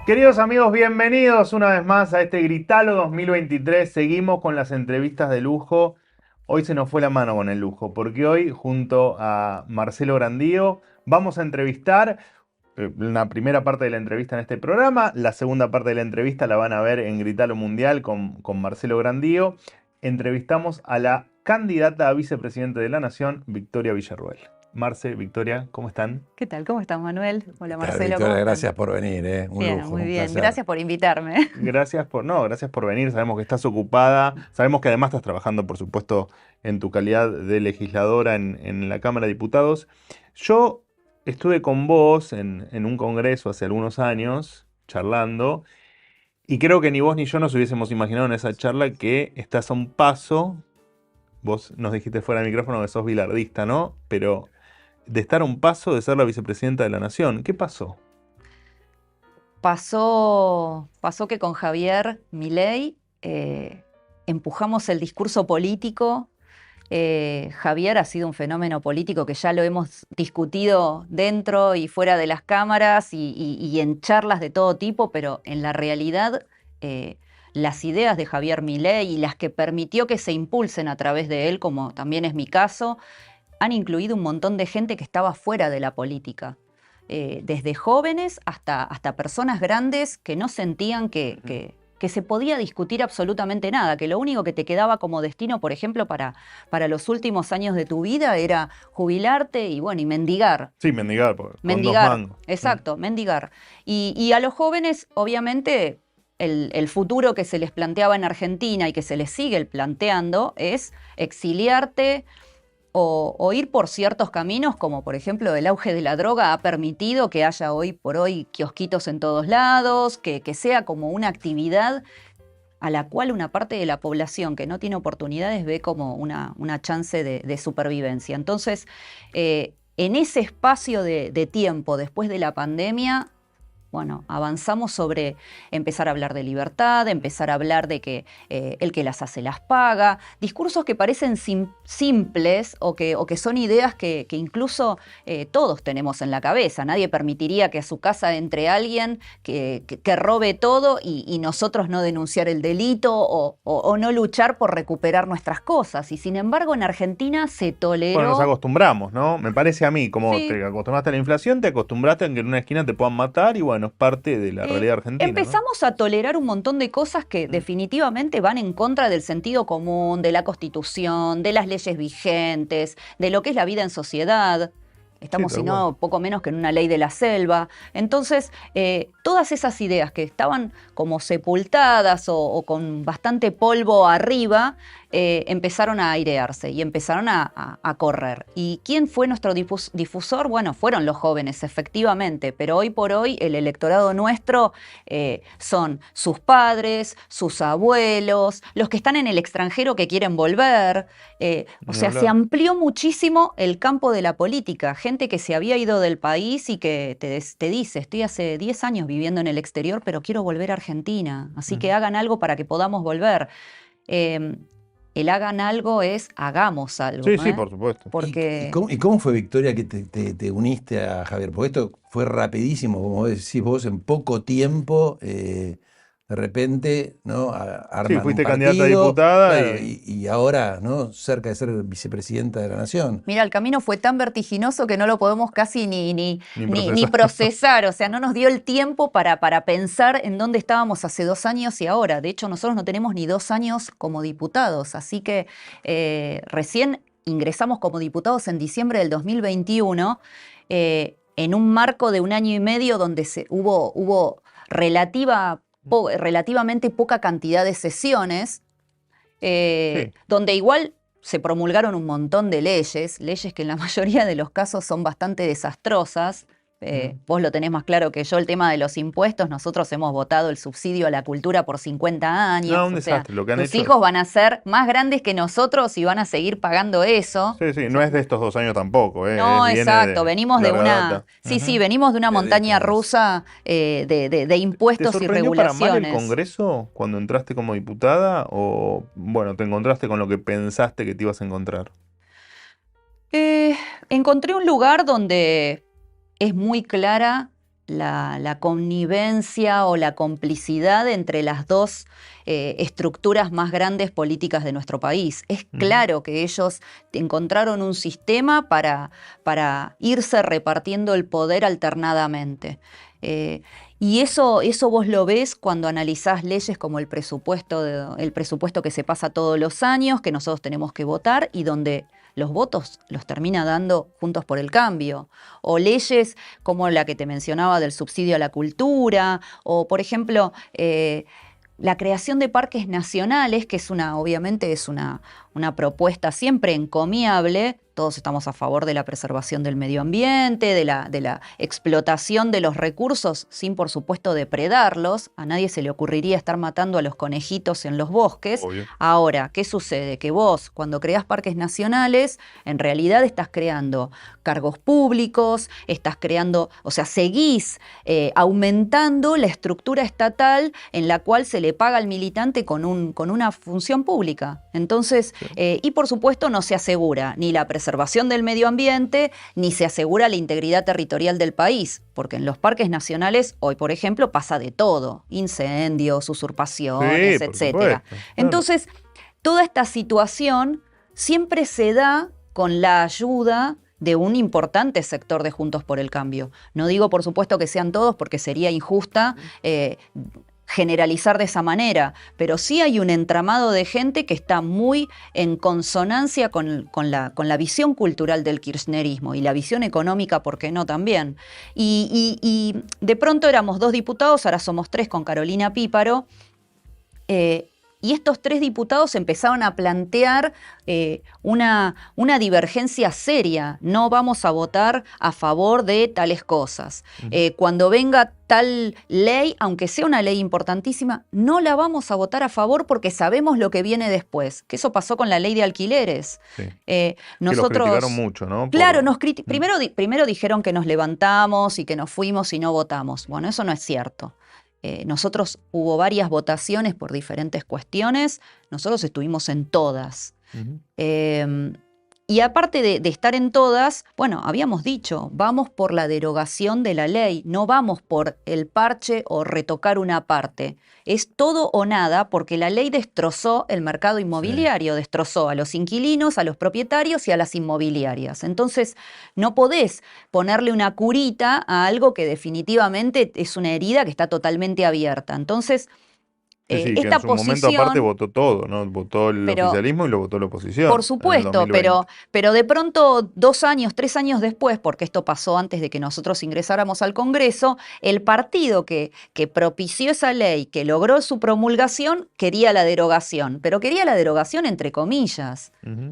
Queridos amigos, bienvenidos una vez más a este Gritalo 2023. Seguimos con las entrevistas de lujo. Hoy se nos fue la mano con el lujo, porque hoy, junto a Marcelo Grandío, vamos a entrevistar una primera parte de la entrevista en este programa. La segunda parte de la entrevista la van a ver en Gritalo Mundial con Marcelo Grandío. Entrevistamos a la candidata a vicepresidente de la Nación, Victoria Villarruel. Marce, Victoria, ¿cómo están? ¿Qué tal? ¿Cómo estás, Manuel? ¿Qué Hola, tal, Marcelo, ¿cómo Victoria? están? Gracias por venir, un Bien, lujo, muy un bien. placer. Gracias por invitarme. Gracias por venir. Sabemos que estás ocupada. Sabemos que además estás trabajando, por supuesto, en tu calidad de legisladora en la Cámara de Diputados. Yo estuve con vos en un congreso hace algunos años, charlando, y creo que ni vos ni yo nos hubiésemos imaginado en esa charla que estás a un paso. Vos nos dijiste fuera del micrófono que sos bilardista, ¿no? Pero de estar a un paso de ser la vicepresidenta de la Nación. ¿Qué pasó? Pasó que con Javier Milei empujamos el discurso político. Javier ha sido un fenómeno político que ya lo hemos discutido dentro y fuera de las cámaras y en charlas de todo tipo, pero en la realidad las ideas de Javier Milei y las que permitió que se impulsen a través de él, como también es mi caso, han incluido un montón de gente que estaba fuera de la política. Desde jóvenes hasta personas grandes que no sentían que se podía discutir absolutamente nada, que lo único que te quedaba como destino, por ejemplo, para los últimos años de tu vida era jubilarte y bueno, y mendigar. Sí, mendigar, con dos Mendigar, mangos. exacto, mendigar. Y a los jóvenes, obviamente, el futuro que se les planteaba en Argentina y que se les sigue planteando es exiliarte o ir por ciertos caminos, como por ejemplo el auge de la droga ha permitido que haya hoy por hoy kiosquitos en todos lados, que sea como una actividad a la cual una parte de la población que no tiene oportunidades ve como una chance de supervivencia. Entonces, en ese espacio de tiempo después de la pandemia, bueno, avanzamos sobre empezar a hablar de libertad, empezar a hablar de que el que las hace las paga, discursos que parecen simples o que son ideas que incluso todos tenemos en la cabeza. Nadie permitiría que a su casa entre alguien que robe todo y nosotros no denunciar el delito o no luchar por recuperar nuestras cosas. Y sin embargo, en Argentina se Bueno, nos toleró. acostumbramos, ¿no? Me parece a mí, como Sí. te acostumbraste a la inflación, te acostumbraste a que en una esquina te puedan matar y bueno, es parte de la realidad argentina, ¿no? Empezamos a tolerar un montón de cosas que definitivamente van en contra del sentido común, de la Constitución, de las leyes vigentes, de lo que es la vida en sociedad. Sí, Estamos, tal si cual. no, poco menos que en una ley de la selva. Entonces, todas esas ideas que estaban como sepultadas o con bastante polvo arriba, empezaron a airearse y empezaron a correr. ¿Y quién fue nuestro difusor? Bueno, fueron los jóvenes, efectivamente, pero hoy por hoy el electorado nuestro son sus padres, sus abuelos, los que están en el extranjero que quieren volver. O Ni sea, se hablar. amplió muchísimo el campo de la política. Gente que se había ido del país y que te dice, estoy hace 10 años viviendo en el exterior, pero quiero volver a Argentina. Así que Ujú. hagan algo para que podamos volver. Eh, el hagan algo es hagamos algo, Sí, sí, ¿eh? por supuesto. Porque ¿Y cómo fue, Victoria, que te uniste a Javier? Porque esto fue rapidísimo, como decís vos, en poco tiempo, de repente, ¿no? Sí, Arman un fuiste candidata a partido, diputada claro, y... y ahora, ¿no? Cerca de ser vicepresidenta de la Nación. mira, el camino fue tan vertiginoso que no lo podemos casi Ni ni procesar. procesar, o sea, no nos dio el tiempo para pensar en dónde estábamos hace 2 años y ahora. De hecho, nosotros no tenemos ni 2 años como diputados, así que recién ingresamos como diputados en diciembre del 2021, en un marco de 1 año y medio donde hubo relativamente poca cantidad de sesiones, Sí. donde igual se promulgaron un montón de leyes que en la mayoría de los casos son bastante desastrosas. Vos lo tenés más claro que yo, el tema de los impuestos. Nosotros hemos votado el subsidio a la cultura por 50 No, años. un O sea, desastre. Lo que han tus hecho... hijos van a ser más grandes que nosotros y van a seguir pagando eso. Sí, sí, O no sea, es de estos 2 años tampoco, ¿eh? no, Viene exacto, de venimos de larga una, data. sí, sí, Ujú. venimos de una De montaña décadas. rusa de ¿Te impuestos y sorprendió para mal el regulaciones. Congreso cuando entraste como diputada? ¿O, bueno, te encontraste con lo que pensaste que te ibas a encontrar? Eh, Encontré un lugar donde es muy clara la connivencia o la complicidad entre las dos estructuras más grandes políticas de nuestro país. Es claro que ellos encontraron un sistema para irse repartiendo el poder alternadamente. Y eso vos lo ves cuando analizás leyes como el presupuesto que se pasa todos los años, que nosotros tenemos que votar y donde los votos los termina dando Juntos por el Cambio. O leyes como la que te mencionaba del subsidio a la cultura, o por ejemplo la creación de parques nacionales, que obviamente es una propuesta siempre encomiable. Todos estamos a favor de la preservación del medio ambiente, de la explotación de los recursos sin, por supuesto, depredarlos. A nadie se le ocurriría estar matando a los conejitos en los bosques. Obvio. Ahora, ¿qué sucede? Que vos, cuando creás parques nacionales, en realidad estás creando cargos públicos, estás creando, o sea, seguís aumentando la estructura estatal en la cual se le paga al militante con una función pública. Entonces, y por supuesto no se asegura ni la preservación del medio ambiente, ni se asegura la integridad territorial del país, porque en los parques nacionales hoy, por ejemplo, pasa de todo, incendios, usurpaciones, Sí, por etcétera. supuesto, claro. Entonces, toda esta situación siempre se da con la ayuda de un importante sector de Juntos por el Cambio. No digo, por supuesto, que sean todos, porque sería injusta generalizar de esa manera, pero sí hay un entramado de gente que está muy en consonancia con la visión cultural del kirchnerismo y la visión económica, ¿por qué no también? Y de pronto éramos 2 diputados, ahora somos 3 con Carolina Píparo, y estos 3 diputados empezaron a plantear una divergencia seria. No vamos a votar a favor de tales cosas. Cuando venga tal ley, aunque sea una ley importantísima, no la vamos a votar a favor porque sabemos lo que viene después. Que eso pasó con la ley de alquileres. Sí. Nosotros, que los criticaron mucho, ¿no? Claro, primero dijeron que nos levantamos y que nos fuimos y no votamos. Bueno, eso no es cierto. Nosotros hubo varias votaciones por diferentes cuestiones, nosotros estuvimos en todas. Y aparte de estar en todas, bueno, habíamos dicho, vamos por la derogación de la ley, no vamos por el parche o retocar una parte. Es todo o nada porque la ley destrozó el mercado inmobiliario, destrozó a los inquilinos, a los propietarios y a las inmobiliarias. Entonces, no podés ponerle una curita a algo que definitivamente es una herida que está totalmente abierta. Entonces, Sí, que esta en su momento aparte votó todo, ¿no? Votó el oficialismo y lo votó la oposición. Por supuesto, pero de pronto 2 años, 3 años después, porque esto pasó antes de que nosotros ingresáramos al Congreso, el partido que propició esa ley, que logró su promulgación, quería la derogación, pero quería la derogación entre comillas.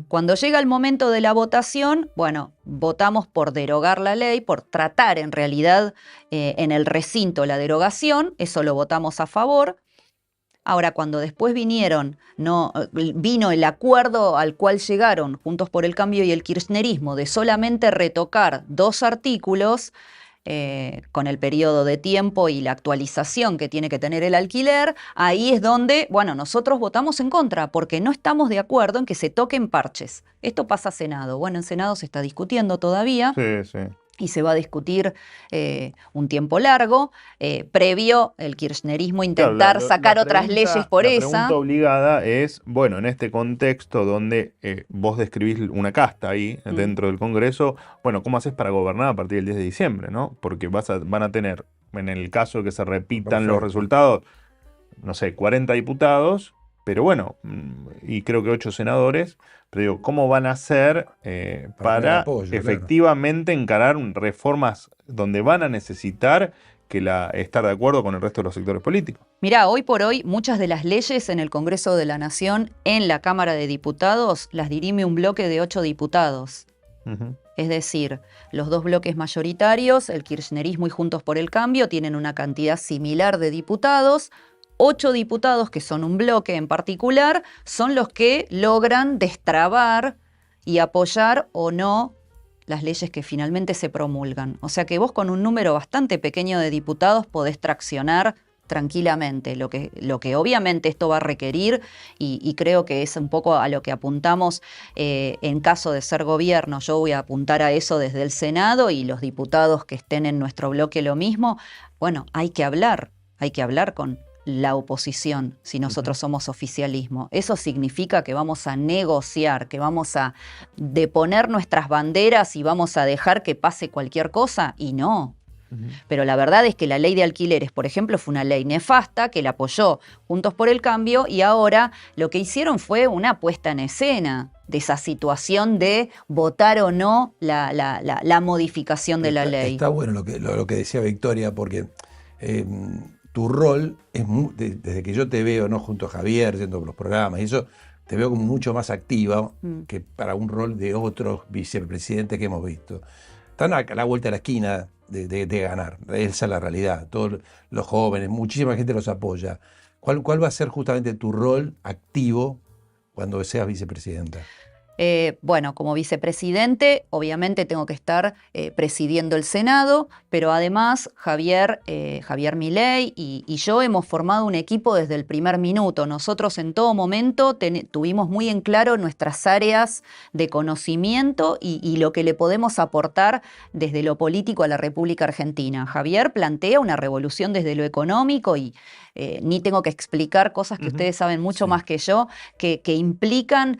Cuando llega el momento de la votación, bueno, votamos por derogar la ley, por tratar en realidad en el recinto la derogación, eso lo votamos a favor. Ahora, cuando después vino el acuerdo al cual llegaron Juntos por el Cambio y el kirchnerismo de solamente retocar 2 artículos con el periodo de tiempo y la actualización que tiene que tener el alquiler, ahí es donde, bueno, nosotros votamos en contra porque no estamos de acuerdo en que se toquen parches. Esto pasa a Senado. Bueno, en Senado se está discutiendo todavía. Sí, sí. Y se va a discutir un tiempo largo, previo el kirchnerismo intentar sacar otras leyes por esa. La pregunta obligada es, bueno, en este contexto donde vos describís una casta ahí dentro del Congreso, bueno, ¿cómo haces para gobernar a partir del 10 de diciembre, no? Porque van a tener, en el caso de que se repitan los resultados, no sé, 40 diputados, pero bueno, y creo que 8 senadores, pero digo, ¿cómo van a hacer para apoyo, efectivamente encarar reformas donde van a necesitar estar de acuerdo con el resto de los sectores políticos? Mirá, hoy por hoy muchas de las leyes en el Congreso de la Nación, en la Cámara de Diputados, las dirime un bloque de 8 diputados. Es decir, los 2 bloques mayoritarios, el kirchnerismo y Juntos por el Cambio, tienen una cantidad similar de diputados. 8 diputados, que son un bloque en particular, son los que logran destrabar y apoyar o no las leyes que finalmente se promulgan. O sea que vos con un número bastante pequeño de diputados podés traccionar tranquilamente. Lo que obviamente esto va a requerir, y creo que es un poco a lo que apuntamos en caso de ser gobierno. Yo voy a apuntar a eso desde el Senado y los diputados que estén en nuestro bloque lo mismo. Bueno, hay que hablar con la oposición si nosotros somos oficialismo. Eso significa que vamos a negociar, que vamos a deponer nuestras banderas y vamos a dejar que pase cualquier cosa, y no. Pero la verdad es que la ley de alquileres, por ejemplo, fue una ley nefasta que la apoyó Juntos por el Cambio, y ahora lo que hicieron fue una puesta en escena de esa situación de votar o no la modificación de la ley. Está bueno lo que decía Victoria, porque tu rol es desde que yo te veo, ¿no?, junto a Javier, yendo por los programas y eso, te veo como mucho más activa que para un rol de otros vicepresidentes que hemos visto. Están a la vuelta de la esquina de ganar, esa es la realidad. Todos los jóvenes, muchísima gente los apoya. ¿Cuál va a ser justamente tu rol activo cuando seas vicepresidenta? Bueno, como vicepresidente, obviamente tengo que estar presidiendo el Senado, pero además Javier Milei y yo hemos formado un equipo desde el primer minuto. Nosotros en todo momento tuvimos muy en claro nuestras áreas de conocimiento y lo que le podemos aportar desde lo político a la República Argentina. Javier plantea una revolución desde lo económico y ni tengo que explicar cosas que ustedes saben mucho más que yo, que implican,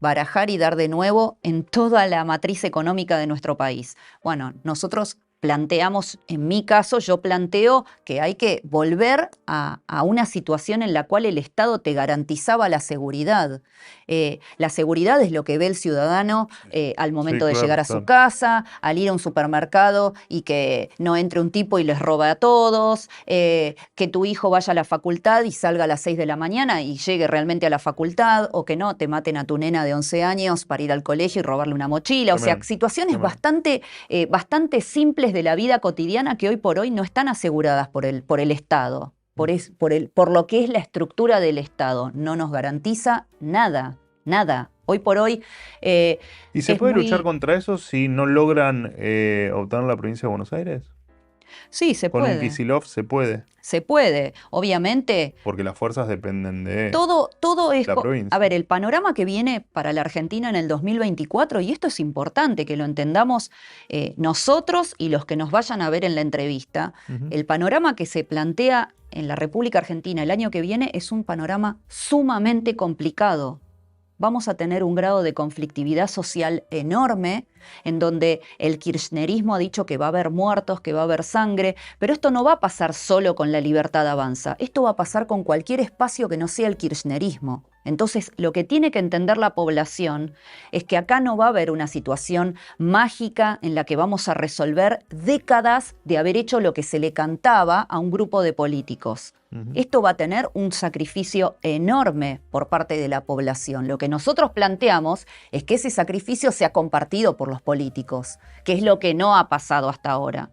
barajar y dar de nuevo en toda la matriz económica de nuestro país. Bueno, nosotros planteamos, en mi caso, yo planteo que hay que volver a una situación en la cual el Estado te garantizaba la seguridad. La seguridad es lo que ve el ciudadano al momento de llegar a su casa, al ir a un supermercado y que no entre un tipo y les roba a todos, que tu hijo vaya a la facultad y salga a las 6 de la mañana y llegue realmente a la facultad, o que no te maten a tu nena de 11 años para ir al colegio y robarle una mochila. O sea, situaciones bastante simples de la vida cotidiana que hoy por hoy no están aseguradas por el Estado. Por lo que es la estructura del Estado. No nos garantiza nada. Hoy por hoy... ¿Y se puede luchar contra eso si no logran obtener la provincia de Buenos Aires? Sí, se puede. ¿Con un Kicillof se puede? Se puede, obviamente. Porque las fuerzas dependen de todo es la provincia. A ver, el panorama que viene para la Argentina en el 2024, y esto es importante que lo entendamos nosotros y los que nos vayan a ver en la entrevista, el panorama que se plantea en la República Argentina el año que viene es un panorama sumamente complicado. Vamos a tener un grado de conflictividad social enorme, en donde el kirchnerismo ha dicho que va a haber muertos, que va a haber sangre, pero esto no va a pasar solo con La Libertad Avanza, esto va a pasar con cualquier espacio que no sea el kirchnerismo. Entonces, lo que tiene que entender la población es que acá no va a haber una situación mágica en la que vamos a resolver décadas de haber hecho lo que se le cantaba a un grupo de políticos. Esto va a tener un sacrificio enorme por parte de la población. Lo que nosotros planteamos es que ese sacrificio sea compartido por los políticos, que es lo que no ha pasado hasta ahora.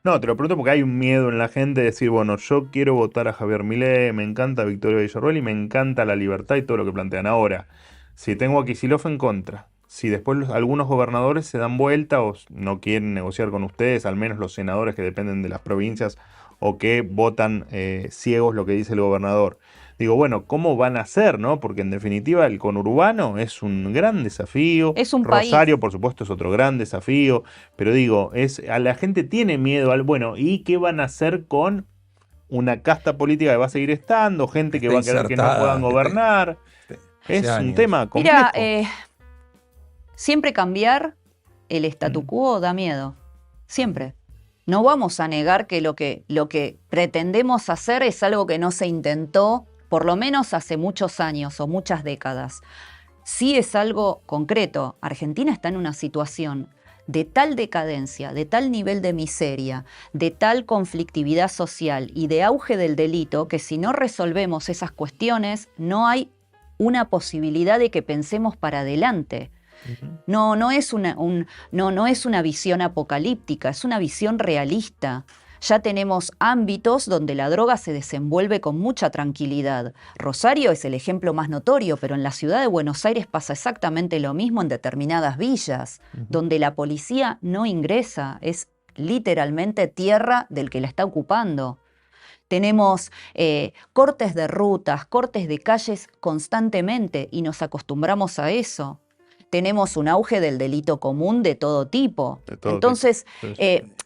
No, te lo pregunto porque hay un miedo en la gente de decir, bueno, yo quiero votar a Javier Milei, me encanta Victoria Villarruel y me encanta La Libertad y todo lo que plantean ahora. Si tengo a Kicillof en contra, si después algunos gobernadores se dan vuelta o no quieren negociar con ustedes, al menos los senadores que dependen de las provincias o que votan ciegos lo que dice el gobernador. Digo, bueno, ¿cómo van a hacer, no? Porque en definitiva el conurbano es un gran desafío. Es un Rosario, país. por supuesto, es otro gran desafío. Pero digo, a la gente tiene miedo al, bueno, ¿y qué van a hacer con una casta política que va a seguir estando? Gente que va a querer que no puedan gobernar. Es un tema complejo. Mira, siempre cambiar el statu quo da miedo. Siempre. No vamos a negar que lo que pretendemos hacer es algo que no se intentó, por lo menos hace muchos años o muchas décadas. Sí es algo concreto. Argentina está en una situación de tal decadencia, de tal nivel de miseria, de tal conflictividad social y de auge del delito, que si no resolvemos esas cuestiones, no hay una posibilidad de que pensemos para adelante. No es una visión apocalíptica, es una visión realista. Ya tenemos ámbitos donde la droga se desenvuelve con mucha tranquilidad. Rosario es el ejemplo más notorio, pero en la ciudad de Buenos Aires pasa exactamente lo mismo en determinadas villas, donde la policía no ingresa, es literalmente tierra del que la está ocupando. Tenemos cortes de rutas, cortes de calles constantemente y nos acostumbramos a eso. Tenemos un auge del delito común de todo tipo. Entonces,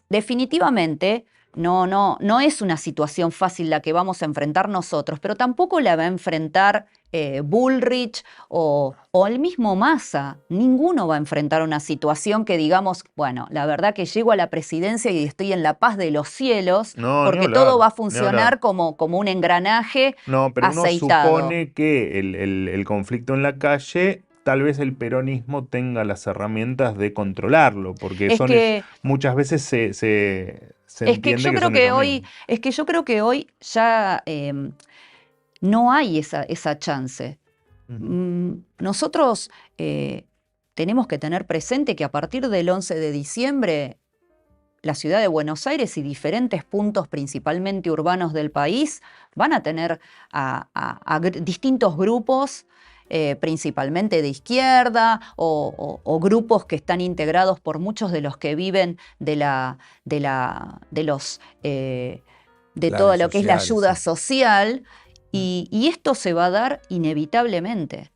definitivamente no es una situación fácil la que vamos a enfrentar nosotros, pero tampoco la va a enfrentar Bullrich o el mismo Massa. Ninguno va a enfrentar una situación que digamos, bueno, la verdad que llego a la presidencia y estoy en la paz de los cielos, porque todo va a funcionar como un engranaje pero aceitado. Uno supone que el conflicto en la calle, tal vez el peronismo tenga las herramientas de controlarlo, porque muchas veces se entiende que son ellos mismos. Es que yo creo que hoy ya no hay esa chance. Nosotros tenemos que tener presente que a partir del 11 de diciembre, la ciudad de Buenos Aires y diferentes puntos principalmente urbanos del país van a tener a distintos grupos, principalmente de izquierda o grupos que están integrados por muchos de los que viven de todo lo que es la ayuda social. Y esto se va a dar inevitablemente,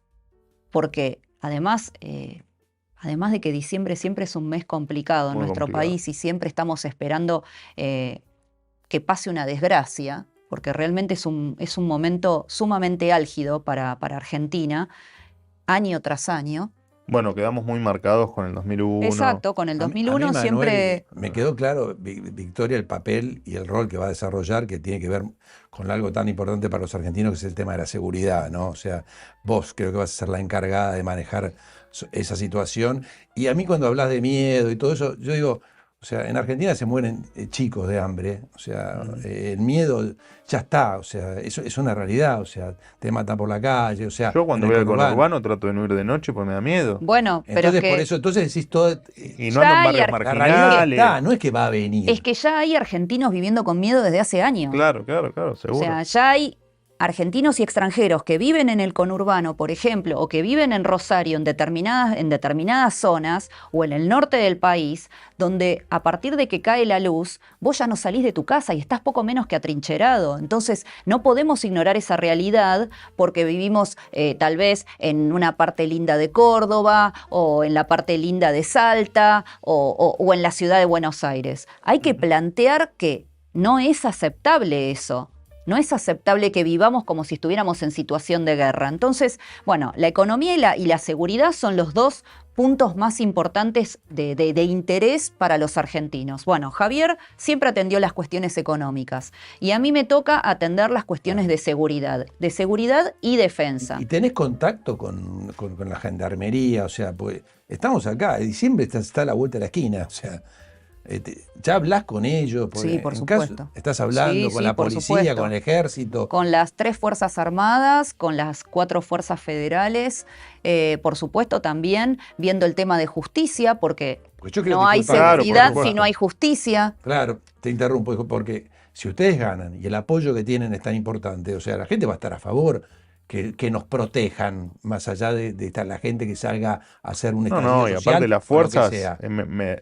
porque además de que diciembre siempre es un mes complicado en nuestro país y siempre estamos esperando que pase una desgracia, porque realmente es un momento sumamente álgido para Argentina, año tras año. Bueno, quedamos muy marcados con el 2001. Exacto, con el 2001 a mí, Manuel, siempre... Me quedó claro, Victoria, el papel y el rol que va a desarrollar, que tiene que ver con algo tan importante para los argentinos, que es el tema de la seguridad, ¿no? O sea, vos creo que vas a ser la encargada de manejar esa situación. Y a mí cuando hablas de miedo y todo eso, yo digo, o sea, en Argentina se mueren chicos de hambre, o sea, el miedo ya está, o sea, eso es una realidad, o sea, te matan por la calle, o sea... Yo cuando voy al conurbano trato de no ir de noche porque me da miedo. Bueno, pero entonces, por eso, entonces decís todo... Y no ando en barrios marginales. La realidad está, no es que va a venir. Es que ya hay argentinos viviendo con miedo desde hace años. Claro, seguro. O sea, ya hay argentinos y extranjeros que viven en el conurbano, por ejemplo, o que viven en Rosario en determinadas zonas o en el norte del país, donde a partir de que cae la luz, vos ya no salís de tu casa y estás poco menos que atrincherado. Entonces, no podemos ignorar esa realidad porque vivimos tal vez en una parte linda de Córdoba o en la parte linda de Salta o en la ciudad de Buenos Aires. Hay que plantear que no es aceptable eso. No es aceptable que vivamos como si estuviéramos en situación de guerra. Entonces, bueno, la economía y la seguridad son los dos puntos más importantes de interés para los argentinos. Bueno, Javier siempre atendió las cuestiones económicas y a mí me toca atender las cuestiones de seguridad y defensa. ¿Y tenés contacto con la gendarmería? O sea, pues estamos acá, diciembre está a la vuelta de la esquina, o sea... ¿Ya hablas con ellos? Sí, por supuesto. ¿Estás hablando con la policía, con el ejército? Con las 3 Fuerzas Armadas, con las 4 Fuerzas Federales, por supuesto también viendo el tema de justicia, porque no hay seguridad si no hay justicia. Claro, te interrumpo, porque si ustedes ganan y el apoyo que tienen es tan importante, o sea, la gente va a estar a favor. Que nos protejan, más allá de la gente que salga a hacer un estallido social. Y aparte las fuerzas,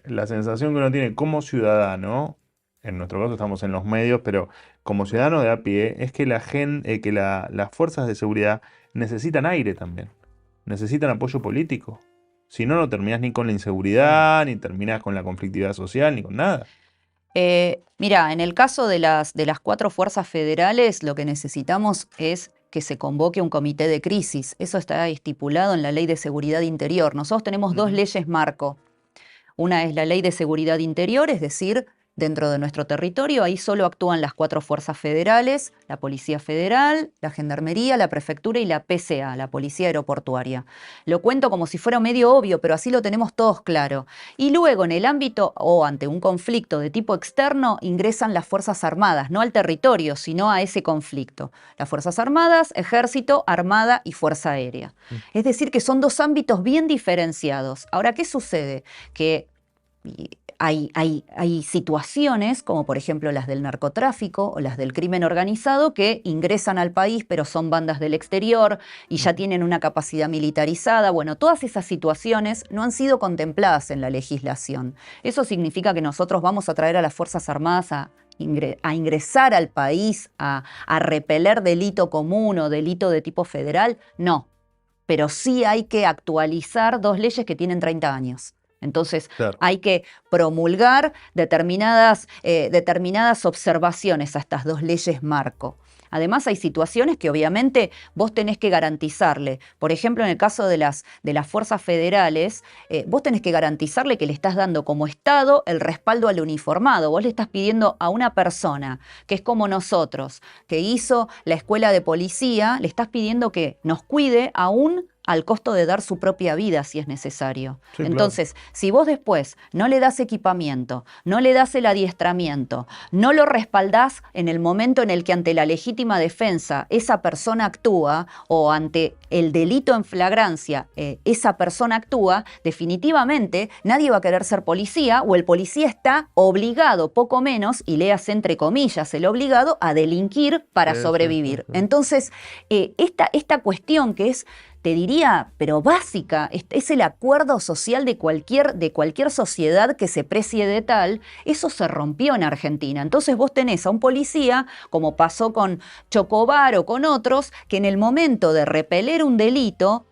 la sensación que uno tiene como ciudadano, en nuestro caso estamos en los medios, pero como ciudadano de a pie, es que las fuerzas de seguridad necesitan aire también, necesitan apoyo político. Si no, no terminás ni con la inseguridad, ni terminás con la conflictividad social, ni con nada. Mira, en el caso de las 4 fuerzas federales, lo que necesitamos es que se convoque un comité de crisis. Eso está estipulado en la Ley de Seguridad Interior. Nosotros tenemos 2 leyes marco. Una es la Ley de Seguridad Interior, es decir, dentro de nuestro territorio, ahí solo actúan las 4 fuerzas federales, la Policía Federal, la Gendarmería, la Prefectura y la PCA, la Policía Aeroportuaria. Lo cuento como si fuera medio obvio, pero así lo tenemos todos claro. Y luego, en el ámbito o ante un conflicto de tipo externo, ingresan las Fuerzas Armadas, no al territorio, sino a ese conflicto. Las Fuerzas Armadas, Ejército, Armada y Fuerza Aérea. Es decir, que son 2 ámbitos bien diferenciados. Ahora, ¿qué sucede? Que hay situaciones, como por ejemplo las del narcotráfico o las del crimen organizado, que ingresan al país, pero son bandas del exterior y ya tienen una capacidad militarizada. Bueno, todas esas situaciones no han sido contempladas en la legislación. Eso significa que nosotros vamos a traer a las Fuerzas Armadas a a ingresar al país a repeler delito común o delito de tipo federal, no. Pero sí hay que actualizar 2 leyes que tienen 30 años. Entonces, Claro. hay que promulgar determinadas observaciones a estas 2 leyes marco. Además, hay situaciones que obviamente vos tenés que garantizarle. Por ejemplo, en el caso de las fuerzas federales, vos tenés que garantizarle que le estás dando como Estado el respaldo al uniformado. Vos le estás pidiendo a una persona que es como nosotros, que hizo la escuela de policía, le estás pidiendo que nos cuide aún al costo de dar su propia vida si es necesario. Sí, Entonces, si vos después no le das equipamiento, no le das el adiestramiento, no lo respaldás en el momento en el que ante la legítima defensa esa persona actúa o ante el delito en flagrancia esa persona actúa, definitivamente nadie va a querer ser policía o el policía está obligado, poco menos, y léase entre comillas el obligado, a delinquir para sobrevivir. Sí. Entonces, esta cuestión que es, te diría, pero básica, es el acuerdo social de cualquier sociedad que se precie de tal, eso se rompió en Argentina. Entonces vos tenés a un policía, como pasó con Chocobar o con otros, que en el momento de repeler un delito,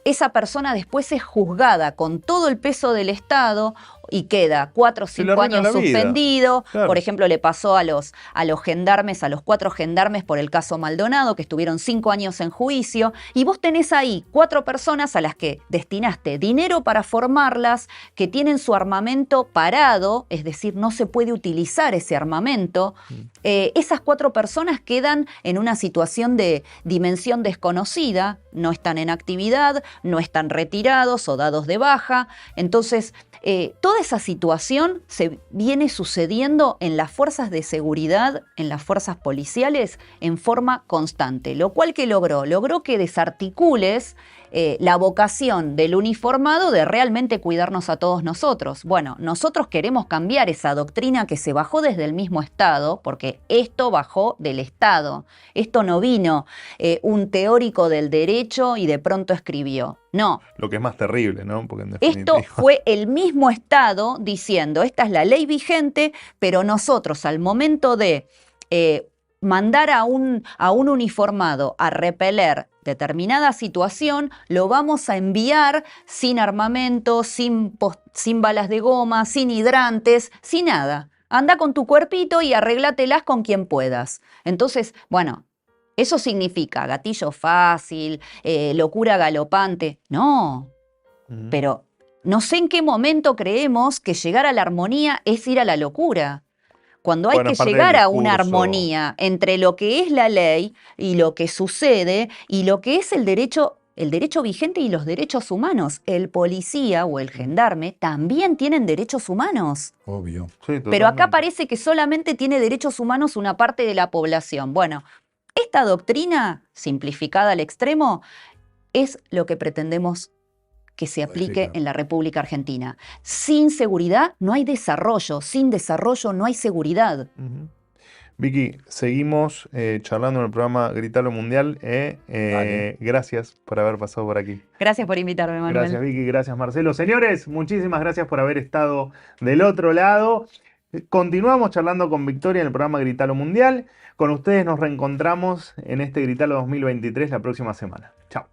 esa persona después es juzgada con todo el peso del Estado y queda 4 o 5 años suspendido. Claro. Por ejemplo, le pasó a los gendarmes, a los 4 gendarmes por el caso Maldonado, que estuvieron 5 años en juicio. Y vos tenés ahí 4 personas a las que destinaste dinero para formarlas, que tienen su armamento parado, es decir, no se puede utilizar ese armamento. Esas 4 personas quedan en una situación de dimensión desconocida, no están en actividad, no están retirados o dados de baja. Entonces, toda esa situación se viene sucediendo en las fuerzas de seguridad, en las fuerzas policiales, en forma constante. Lo cual que logró que desarticules la vocación del uniformado de realmente cuidarnos a todos nosotros. Bueno, nosotros queremos cambiar esa doctrina que se bajó desde el mismo Estado, porque esto bajó del Estado. Esto no vino un teórico del derecho y de pronto escribió. No. Lo que es más terrible, ¿no? Porque en Esto fue el mismo Estado diciendo, esta es la ley vigente, pero nosotros al momento de mandar a un uniformado a repeler determinada situación, lo vamos a enviar sin armamento, sin balas de goma, sin hidrantes, sin nada. Anda con tu cuerpito y arréglatelas con quien puedas. Entonces, bueno, ¿eso significa gatillo fácil, locura galopante? No, pero no sé en qué momento creemos que llegar a la armonía es ir a la locura. Cuando hay que llegar a una armonía entre lo que es la ley y lo que sucede y lo que es el derecho vigente y los derechos humanos. El policía o el gendarme también tienen derechos humanos. Obvio. Sí, pero acá parece que solamente tiene derechos humanos una parte de la población. Bueno, esta doctrina, simplificada al extremo, es lo que pretendemos que se aplique en la República Argentina. Sin seguridad no hay desarrollo, sin desarrollo no hay seguridad. Vicky, seguimos charlando en el programa Gritalo Mundial. Gracias por haber pasado por aquí. Gracias por invitarme, Manuel. Gracias, Vicky, gracias, Marcelo. Señores, muchísimas gracias por haber estado del otro lado. Continuamos charlando con Victoria en el programa Gritalo Mundial. Con ustedes nos reencontramos en este Gritalo 2023 la próxima semana. Chao.